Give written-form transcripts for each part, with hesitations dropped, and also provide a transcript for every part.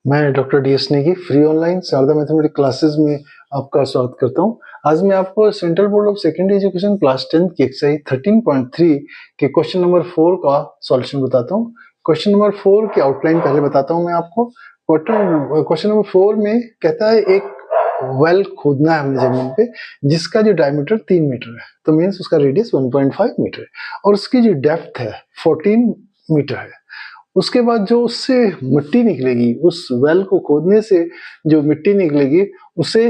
मैं doctor D S. Negi free online Sharda mathematics classes में आपका स्वागत करता हूं। आज मैं आपको central board of secondary education class 10 की एक्सरसाइज 13.3 के क्वेश्चन नंबर 4 का सॉल्यूशन बताता हूं। क्वेश्चन नंबर 4 की आउटलाइन पहले बताता हूं मैं आपको। क्वेश्चन नंबर 4 में कहता है एक वेल खोदना है हमें जमीन पे जिसका जो डायमीटर 3 मीटर है, तो मीन्स उसका रेडियस 1.5 मीटर है और उसकी जो डेप्थ है 14 मीटर है। उसके बाद जो उससे मिट्टी निकलेगी, उस वेल को खोदने से जो मिट्टी निकलेगी उसे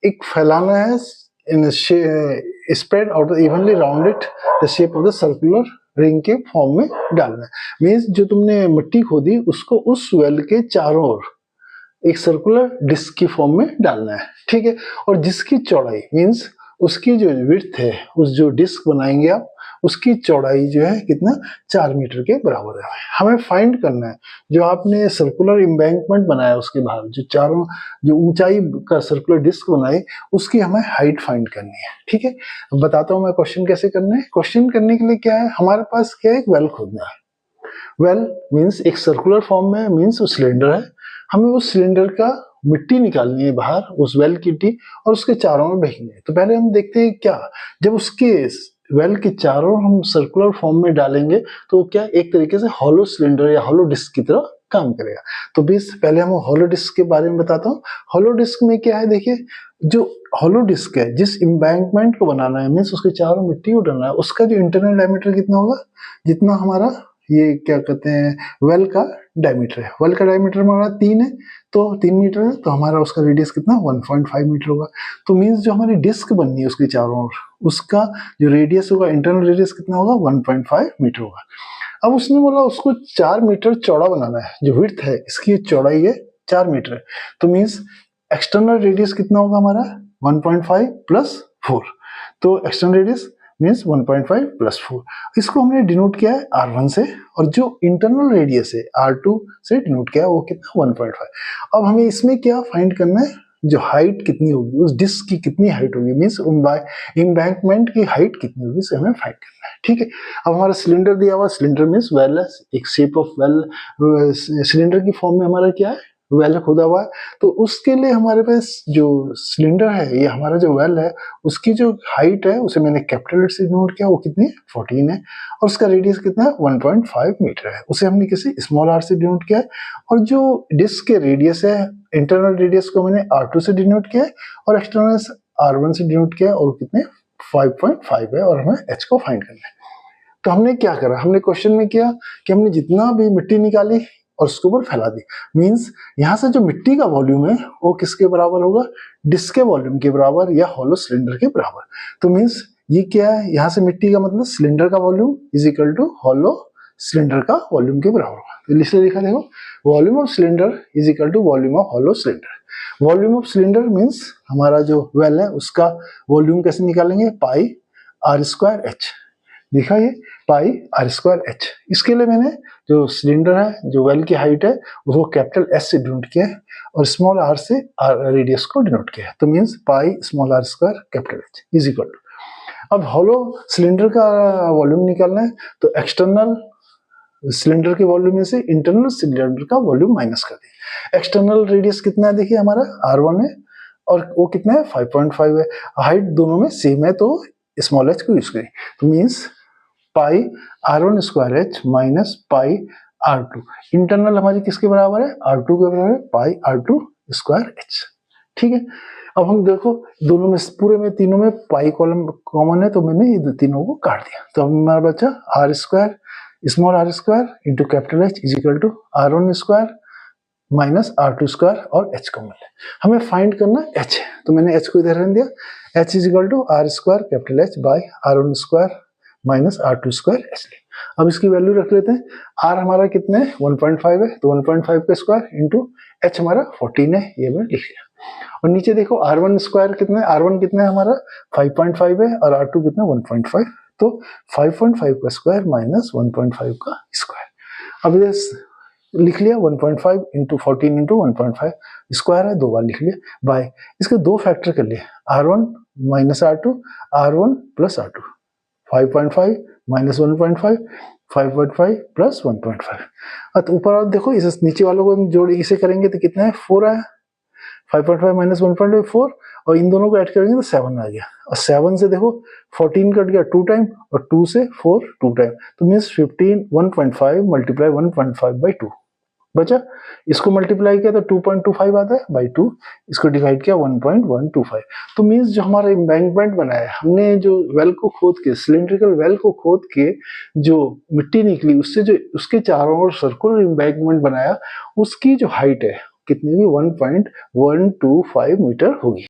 एक फैलाना है in spread out evenly rounded the shape of the circular ring के फॉर्म में डालना है। मीन्स जो तुमने मिट्टी खोदी उसको उस वेल के चारों ओर एक सर्कुलर डिस्क की फॉर्म में डालना है, ठीक है। और जिसकी चौड़ाई मीन्स उसकी जो विड्थ है, उस जो डिस्क बनाएंगे आप उसकी चौड़ाई जो है कितना 4 मीटर के बराबर है। हमें फाइंड करना है जो आपने सर्कुलर एम्बैंकमेंट बनाया उसके बाहर जो चारों जो ऊंचाई का सर्कुलर डिस्क बनाई उसकी हमें हाइट फाइंड करनी है, ठीक है। बताता हूँ मैं क्वेश्चन कैसे करना है। क्वेश्चन करने के लिए क्या है, हमारे पास क्या है, एक वेल खोदना है। वेल मीन्स एक सर्कुलर फॉर्म में, मीन्स वो सिलेंडर है। हमें उस सिलेंडर का मिट्टी निकालनी है बाहर, उस वेल की मिट्टी, और उसके चारों में बहनी है। तो पहले हम देखते हैं क्या, जब उसके वेल के चारों हम सर्कुलर फॉर्म में डालेंगे तो क्या एक तरीके से हॉलो सिलेंडर या हॉलो डिस्क की तरह काम करेगा। तो बीस पहले हम हॉलो डिस्क के बारे में बताता हूँ। हॉलो डिस्क में क्या है, देखिए जो हॉलो डिस्क है जिस एम्बैंकमेंट को बनाना है, मीन्स उसके चारों मिट्टी को डालना है, उसका जो इंटरनल डायमीटर कितना होगा, जितना हमारा ये क्या कहते हैं वेल का डायमीटर है। वेल का डायमीटर हमारा 3 है, तो 3 मीटर है, तो हमारा उसका रेडियस कितना 1.5 मीटर होगा। तो मीन्स जो हमारी डिस्क बननी है उसके चारों ओर, उसका जो रेडियस होगा, इंटरनल रेडियस कितना होगा 1.5 मीटर होगा। अब उसने बोला उसको 4 मीटर चौड़ा बनाना है। जो विड्थ है इसकी चौड़ाई है 4 मीटर है, तो मीन्स एक्सटर्नल रेडियस कितना होगा हमारा 1.5 प्लस 4। तो एक्सटर्नल रेडियस मीन्स 1.5 प्लस 4। इसको हमने डिनोट किया है R1 से, और जो इंटरनल रेडियस है R2 से डिनोट किया है वो कितना 1.5। अब हमें इसमें क्या फाइंड करना है, जो हाइट कितनी होगी, उस डिस्क की कितनी हाइट होगी, मीन्स एम्बैंकमेंट की हाइट कितनी होगी, इसे हमें फाइंड करना है, ठीक है। अब हमारा सिलेंडर दिया हुआ, सिलेंडर मीन्स वेल है, एक शेप ऑफ वेल, सिलेंडर की फॉर्म में हमारा क्या है वेल खोदा हुआ है। तो उसके लिए हमारे पास जो सिलेंडर है, ये हमारा जो वेल है, उसकी जो हाइट है उसे मैंने कैपिटल से डिनोट किया, वो कितनी है 14 है, और उसका रेडियस कितना है 1.5 मीटर है, उसे हमने किसी स्मॉल r से डिनोट किया है। और जो डिस्क के रेडियस है, इंटरनल रेडियस को मैंने R2 से डिनोट किया है और एक्सटर्नल R1 से डिनोट किया है, और कितने 5.5 है, और हमें h को फाइंड करना है। तो हमने क्या करा, हमने क्वेश्चन में किया कि हमने जितना भी मिट्टी निकाली और उसके ऊपर फैला दी। मींस यहां से जो मिट्टी का वॉल्यूम है वो किसके बराबर होगा, डिस्क के वॉल्यूम के बराबर या हॉलो सिलेंडर के बराबर। तो मींस ये क्या है, यहां से मिट्टी का मतलब सिलेंडर का volume is equal to hollow cylinder का वॉल्यूम के बराबर होगा। तो इसलिए लिखा देखो, volume of cylinder is equal to volume of hollow cylinder. Volume of cylinder means हमारा जो वेल है उसका वॉल्यूम कैसे निकालेंगे, पाई आर स्क्वायर एच। लिखा ये पाई आर स्क्वायर एच। इसके लिए मैंने जो सिलेंडर है, जो वेल की हाइट है, उसको कैपिटल एस से डिनोट किया है और स्मॉल आर से रेडियस को डिनोट किया है। तो means pi small R square capital H is equal to. अब हॉलो सिलेंडर का वॉल्यूम निकालना है, तो एक्सटर्नल सिलेंडर के वॉल्यूम में से इंटरनल सिलेंडर का वॉल्यूम माइनस कर दें। एक्सटर्नल रेडियस कितना है, देखिए हमारा R1 है और वो कितना है 5.5 है। हाइट दोनों में सेम है, तो स्मॉल एच को यूज करें। तो मींस पाई R1 square H minus pi R2। Internal हमारी किसके बराबर है, R2 के बराबर है, पाई R2 स्क्वायर एच, ठीक है। अब हम देखो दोनों में, पूरे में तीनों में पाई कॉलम कॉमन है, तो मैंने ये तीनों को काट दिया। तो अब हमारा बचा R square small R square into capital H is equal to R1 square minus R2 square और h कॉमन है। हमें फाइंड करना h है, तो मैंने h को इधर रहने दिया। h is equal to R square capital H by R1 square minus R2 square H ले। अब इसकी वैल्यू रख लेते हैं। r हमारा कितना है 1.5 है, तो 1.5 का स्क्वायर इंटू h हमारा 14 है, ये मैंने लिख लिया। और नीचे देखो R1 स्क्वायर कितना है, R1 कितना है हमारा 5.5 है और R2 कितना 1.5, तो 5.5 का स्क्वायर माइनस 1.5 का स्क्वायर। अब ये लिख लिया 1.5 इंटू 14 इंटू 1.5, स्क्वायर है, 2 बार लिख लिया, बाय इसके 2 फैक्टर कर लिए, R1 minus R2, R1 plus R2, 5.5 minus 1.5, 5.5 plus 1.5। तो ऊपर और देखो, इसे नीचे वालों को जोड़ इसे करेंगे तो कितना है, 4 आया। 5.5 माइनस 1.5 4, और इन दोनों को ऐड करेंगे तो 7 आ गया। और 7 से देखो 14 कट गया 2 टाइम, और 2 से 4 2 टाइम, तो मीन्स 15 1.5 मल्टीप्लाई 1.5 बाई 2 बचा। इसको मल्टीप्लाई किया तो 2.25 आता है बाई 2, इसको डिवाइड किया 1.125। तो मीन्स जो हमारा एम्बैंकमेंट बना है, हमने जो वेल को खोद के, सिलिंड्रिकल वेल को खोद के जो मिट्टी निकली, उससे जो उसके चारों ओर सर्कुलर एम्बैंकमेंट बनाया, उसकी जो हाइट है कितनी भी 1.125 मीटर होगी।